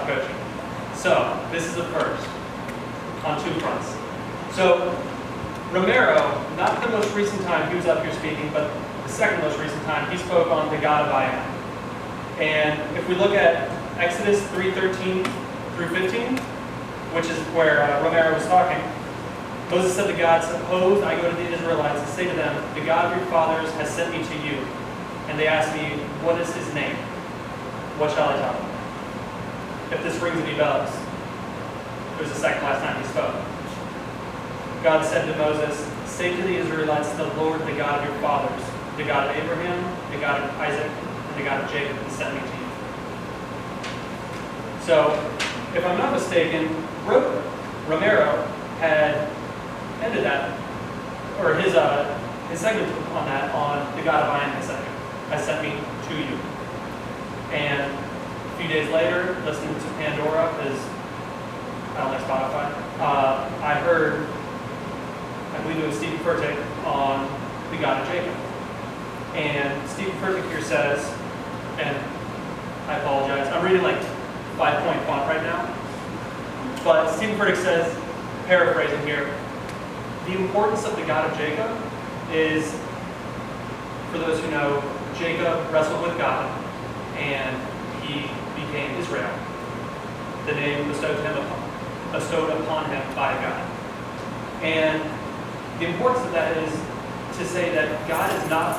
stop coaching. So, this is the first on two fronts. So, Romero, not the most recent time he was up here speaking, but the second most recent time, he spoke on the God of I am. And if we look at Exodus 3:13 through 15, which is where Romero was talking, Moses said to God, "Suppose I go to the Israelites and say to them, 'The God of your fathers has sent me to you.' And they ask me, 'What is his name?' What shall I tell them?" If this rings any bells, it was the second last time he spoke. God said to Moses, "Say to the Israelites, 'The Lord, the God of your fathers, the God of Abraham, the God of Isaac, and the God of Jacob, has sent me to you.'" So, if I'm not mistaken, Romero had ended that, or his segment on that, on the God of I am has sent me to you. And a few days later, listening to Pandora, because I don't like Spotify, I heard, I believe it was Stephen Furtick on the God of Jacob. And Stephen Furtick here says, and I apologize, I'm reading like 5-point font right now, but Stephen Furtick says, paraphrasing here, the importance of the God of Jacob is, for those who know, Jacob wrestled with God, and he became Israel, the name bestowed upon him by God. And the importance of that is to say that God is not,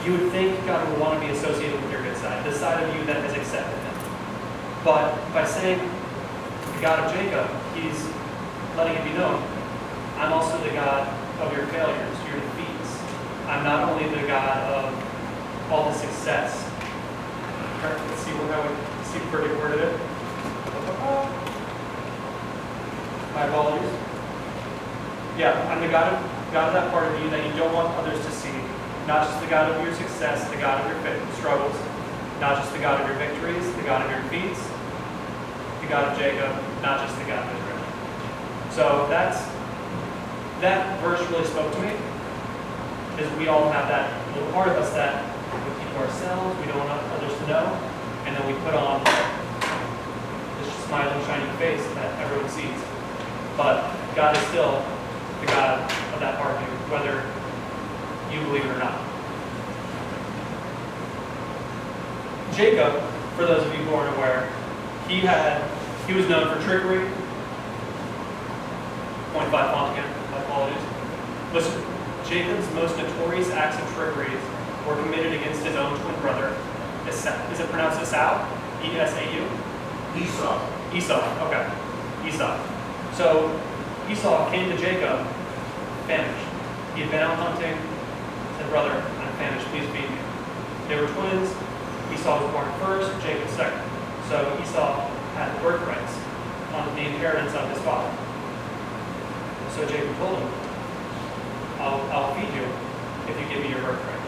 you would think God would want to be associated with your good side, the side of you that has accepted him. But by saying the God of Jacob, he's letting it be known, I'm also the God of your failures, your defeats. I'm not only the God of all the success. Let's see how Steve Furtick worded it. My apologies. Yeah, I'm the God of that part of you that you don't want others to see. Not just the God of your success, the God of your struggles. Not just the God of your victories, the God of your defeats. The God of Jacob, not just the God of Israel. So that verse really spoke to me, because we all have that little part of us that we keep to ourselves, we don't want others to know, and then we put on this smiling, shining face that everyone sees. But God is still the God of that part of you, whether you believe it or not. Jacob, for those of you who aren't aware, he was known for trickery. 0.5 font again, my apologies. Listen, Jacob's most notorious acts of trickery were committed against his own twin brother. Is it pronounced Esau? E-S-A-U? Esau, okay. Esau. So Esau came to Jacob famished. He had been out hunting, said, "Brother, I'm famished, please feed me." They were twins. Esau was born first, Jacob second. So Esau had birthrights on the inheritance of his father. So Jacob told him, I'll feed you if you give me your birthright.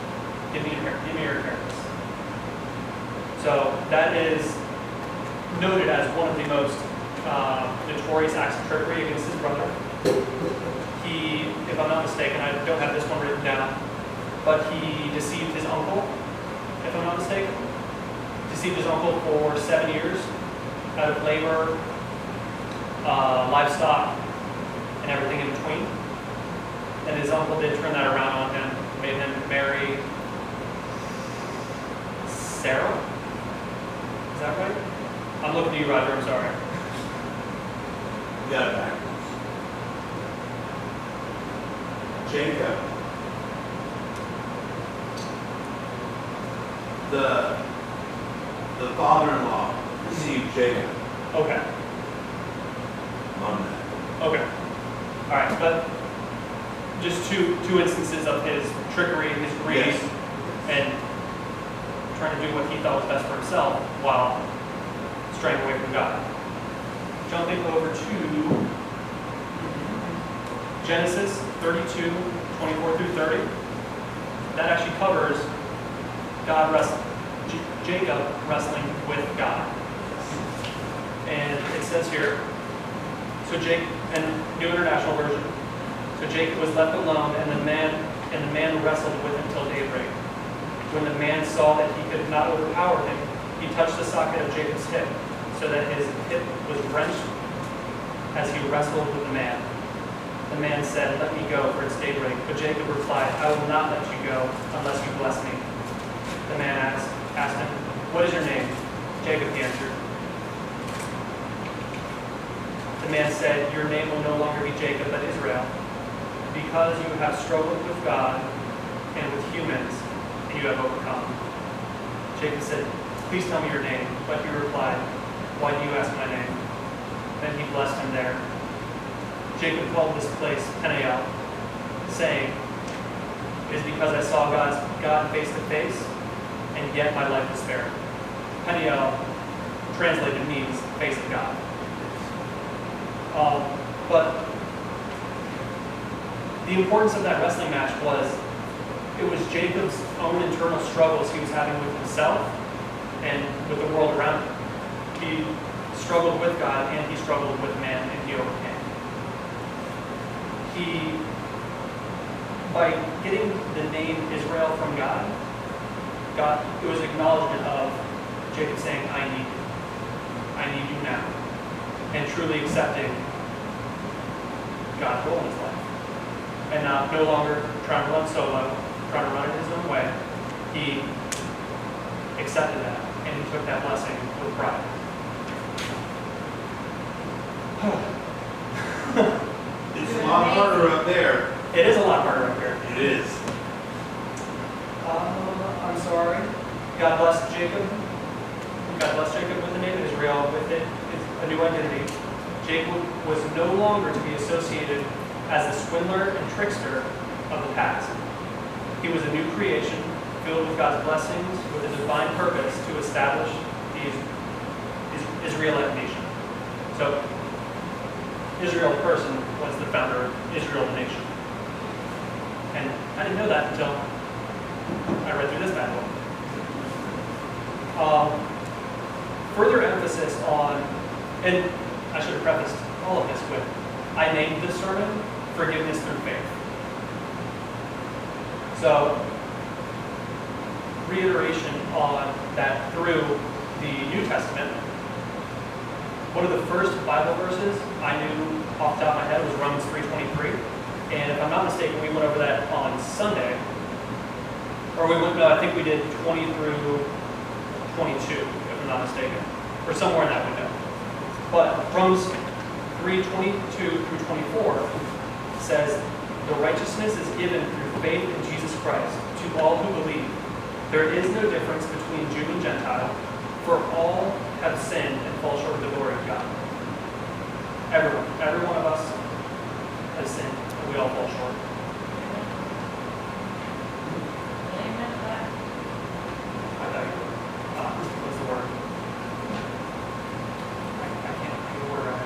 Give me your inheritance. So that is noted as one of the most notorious acts of trickery against his brother. He, if I'm not mistaken, I don't have this one written down, but he deceived his uncle, if I'm not mistaken. Deceived his uncle for 7 years out of labor, livestock, and everything in between. And his uncle did turn that around on him, made him marry Sarah? Is that right? I'm looking at you, Roger, I'm sorry. You got it backwards. Jacob. The father-in-law deceived Jacob Okay. on that. Okay. All right, but just two instances of his trickery, his greed, Yes. and trying to do what he thought was best for himself while straying away from God. Jumping over to Genesis 32, 24 through 30. That actually covers Jacob wrestling with God. And it says here, so Jacob, and New International Version, so Jacob was left alone, and the man wrestled with him till daybreak. When the man saw that he could not overpower him, he He touched the socket of Jacob's hip, so that his hip was wrenched as he wrestled with the man. The man said, "Let me go, for it's daybreak." But Jacob replied, "I will not let you go unless you bless me." The man asked him, "What is your name?" Jacob answered. The man said, "Your name will no longer be Jacob, but Israel, because you have struggled with God and with humans, and you have overcome." Jacob said, "Please tell me your name." But he replied, "Why do you ask my name?" Then he blessed him there. Jacob called this place Peniel, saying, "It is because I saw God face to face, and yet my life was spared." Peniel, translated, means face of God. But the importance of that wrestling match was it was Jacob's own internal struggles he was having with himself and with the world around him. He struggled with God and he struggled with man, and he overcame. By getting the name Israel from God, it was acknowledgement of Jacob saying, "I need you. I need you now." And truly accepting God's role in his life. And no longer trying to run solo, trying to run it his own way. He accepted that, and he took that blessing with pride. It's a lot harder up there. It is a lot harder up here. It is. I'm sorry. God blessed Jacob. God blessed Jacob with the name Israel, with it a new identity. Jacob was no longer to be associated as the swindler and trickster of the past. He was a new creation, filled with God's blessings, with a divine purpose to establish the Israelite nation. So, Israel the person was the founder of Israel the nation. And I didn't know that until I read through this bad book. Further emphasis on, and I should have prefaced all of this with, I named this sermon Forgiveness Through Faith. So, reiteration on that through the New Testament. One of the first Bible verses I knew off the top of my head was Romans 3:23. And if I'm not mistaken, we went over that on Sunday. Or I think we did 20 through 22, if I'm not mistaken. Or somewhere in that window. But Romans 3:22 through 24 says, "The righteousness is given through faith in Jesus Christ to all who believe. There is no difference between Jew and Gentile, for all have sinned and fall short of the glory of God." Every one of us has sinned, and we all fall short. What's the word? I can't think of the word right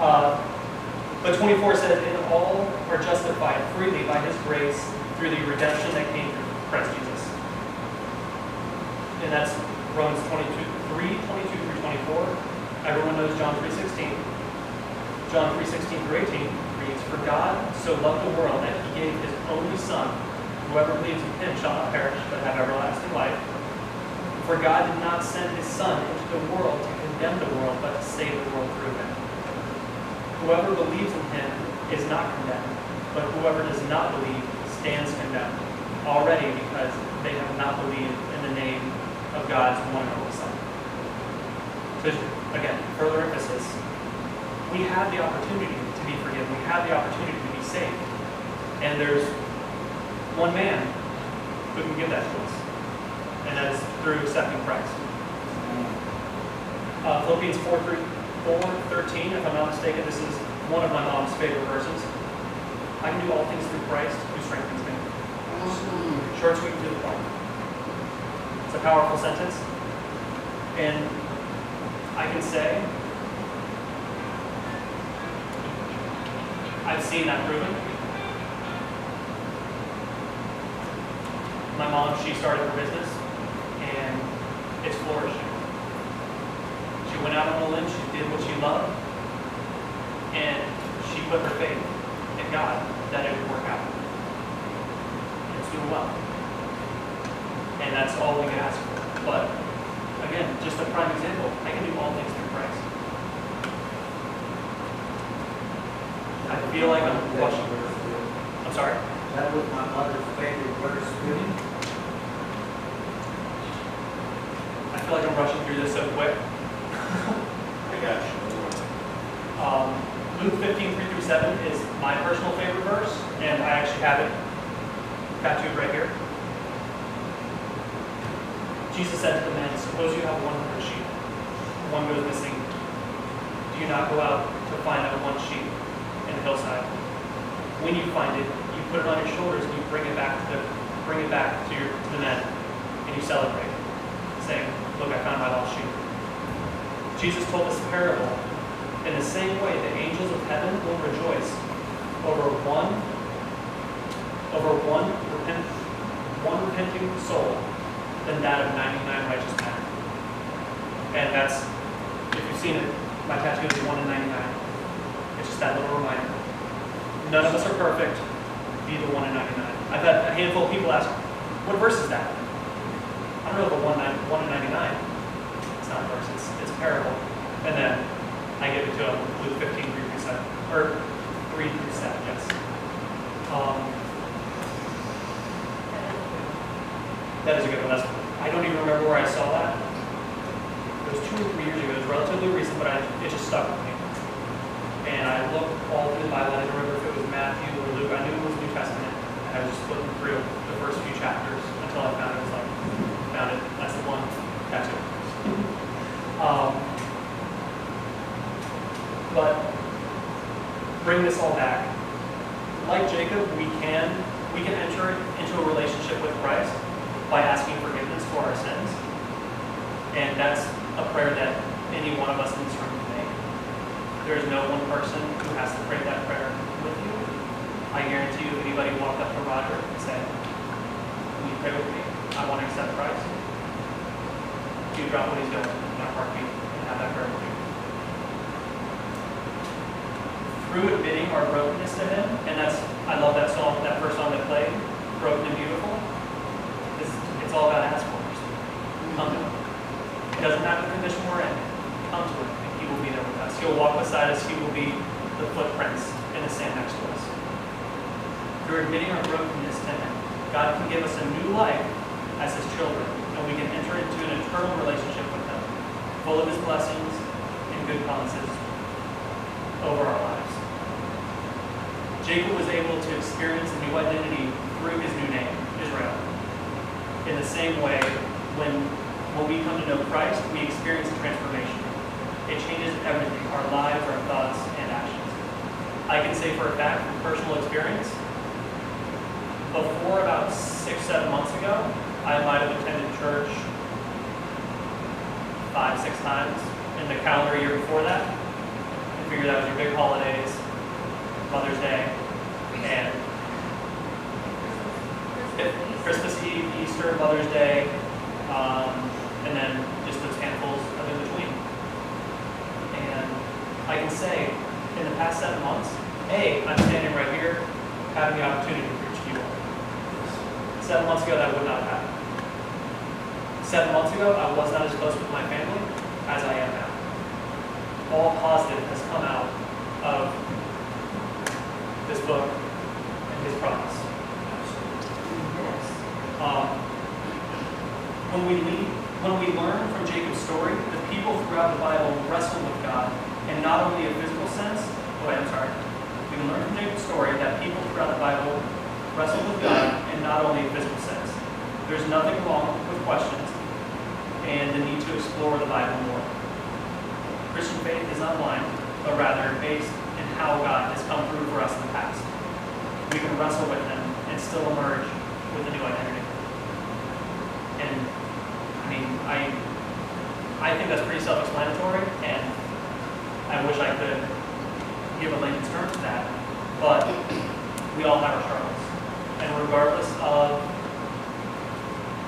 now. But 24 says, "And all are justified freely by his grace through the redemption that came through Christ Jesus." And that's Romans 3:22 through 24. Everyone knows John 3:16. John 3:16 through 18 reads, "For God so loved the world that he gave his only Son. Whoever believes in him shall not perish, but have everlasting life. For God did not send his Son into the world to condemn the world, but to save the world through him. Whoever believes in him is not condemned, but whoever does not believe stands condemned already, because they have not believed in the name of God's one and only Son." So again, further emphasis. We have the opportunity to be forgiven. We have the opportunity to be saved. And there's one man who can give that to us, and that is through accepting Christ. Philippians 4:13, if I'm not mistaken, this is one of my mom's favorite verses. "I can do all things through Christ who strengthens me." Short, sweet, and to the point. It's a powerful sentence. And I can say, I've seen that proven. My mom, she started her business, and it's flourishing. She went out on a limb, she did what she loved, and she put her faith in God that it would work out. And it's doing well. And that's all we can ask for. But again, just a prime example, I can do all things through Christ. I feel like I'm rushing. I'm sorry? That was my mother's favorite verse. I feel like I'm rushing through this so quick. I got you. Luke 15:3-7 is my personal favorite verse, and I actually have it tattooed right here. Jesus said to the men, suppose you have 100 sheep. One goes missing. Do you not go out to find that one sheep in the hillside? When you find it, you put it on your shoulders and you bring it back to the men, and you celebrate, saying, look, I found my lost sheep. Jesus told this parable. In the same way, the angels of heaven will rejoice over one repenting soul than that of 99 righteous men. And that's, if you've seen it, my tattoo is 1 in 99. It's just that little reminder. None of us are perfect. Be the 1 in 99. I've had a handful of people ask, what verse is that? I don't know the 1 in 99. It's not a verse, it's a parable. And then I give it to them, Luke 15:3-7, or 3-7, yes. That is a good one. I don't even remember where I saw that. It was 2 or 3 years ago. It was relatively recent, but it just stuck with me. And I looked all through the Bible. I didn't remember if it was Matthew or Luke. I knew it was New Testament. And I was just flipping through the first few chapters until I found it. Found it. That's the one. Tattoo. But bring this all back. Like Jacob, we can enter into a relationship with Christ by asking forgiveness for our sins. And that's a prayer that any one of us in this room can make. There is no one person who has to pray that prayer with you. I guarantee you, if anybody walked up to Roger and said, will you pray with me? I want to accept Christ. He would drop what he's doing in our heartbeat and have that prayer with you. Through admitting our brokenness to Him, and I love that song, that first song that played, Broken and Beautiful. It's all about ask for us. Come to Him. It doesn't matter the condition we're in. Come to Him, and He will be there with us. He'll walk beside us. He will be the footprints in the sand next to us. Through admitting our brokenness to Him, God can give us a new life as His children, and we can enter into an eternal relationship with Him, full of His blessings and good promises over our lives. Jacob was able to experience a new identity through his new name, Israel. In the same way, when we come to know Christ, we experience a transformation. It changes everything, our lives, our thoughts, and actions. I can say for a fact, from personal experience, before about 6-7 months ago, I might have attended church 5-6 times in the calendar year before that. I figured that was your big holidays, Mother's Day, and Christmas Eve, Easter, Mother's Day, and then just those handfuls of in between. And I can say, in the past 7 months, I'm standing right here, having the opportunity to preach to you all. 7 months ago, that would not have happened. 7 months ago, I was not as close with my family as I am now. All positive has come out of this book and His promise. When we learn from Jacob's story, the people throughout the Bible wrestle with God, and not only a physical sense. We can learn from Jacob's story that people throughout the Bible wrestle with God, and not only a physical sense. There's nothing wrong with questions and the need to explore the Bible more. Christian faith is not blind, but rather based in how God has come through for us in the past. We can wrestle with Him and still emerge with a new identity. And I think that's pretty self-explanatory, and I wish I could give a layman's term to that, but we all have our struggles. And regardless of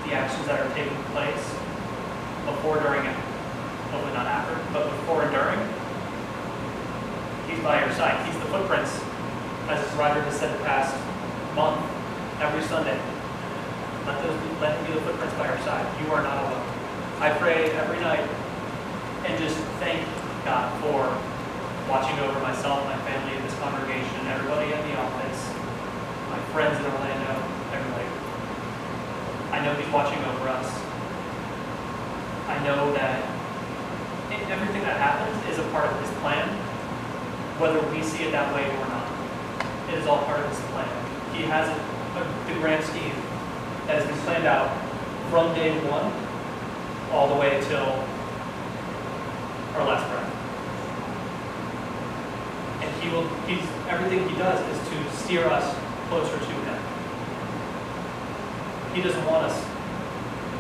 the actions that are taking place before, during, and hopefully not after, but before and during, He's by your side. He's the footprints, as Roger has said the past month, every Sunday. Let Him be the footprints by your side. You are not alone. I pray every night and just thank God for watching over myself, my family in this congregation, everybody in the office, my friends in Orlando, everybody. I know He's watching over us. I know that everything that happens is a part of His plan, whether we see it that way or not. It is all part of His plan. He has the grand scheme that has been planned out from day one all the way till our last breath. And he's everything He does is to steer us closer to Him. He doesn't want us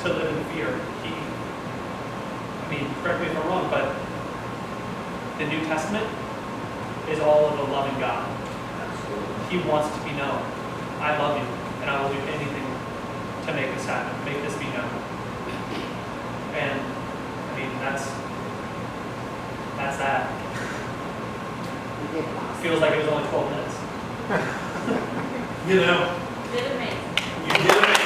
to live in fear. Correct me if I'm wrong, but the New Testament is all of a loving God. He wants to be known. I love you, and I will do anything to make this happen, make this be known. And that's that. Feels like it was only 12 minutes. You know, Did amazing. you did amazing.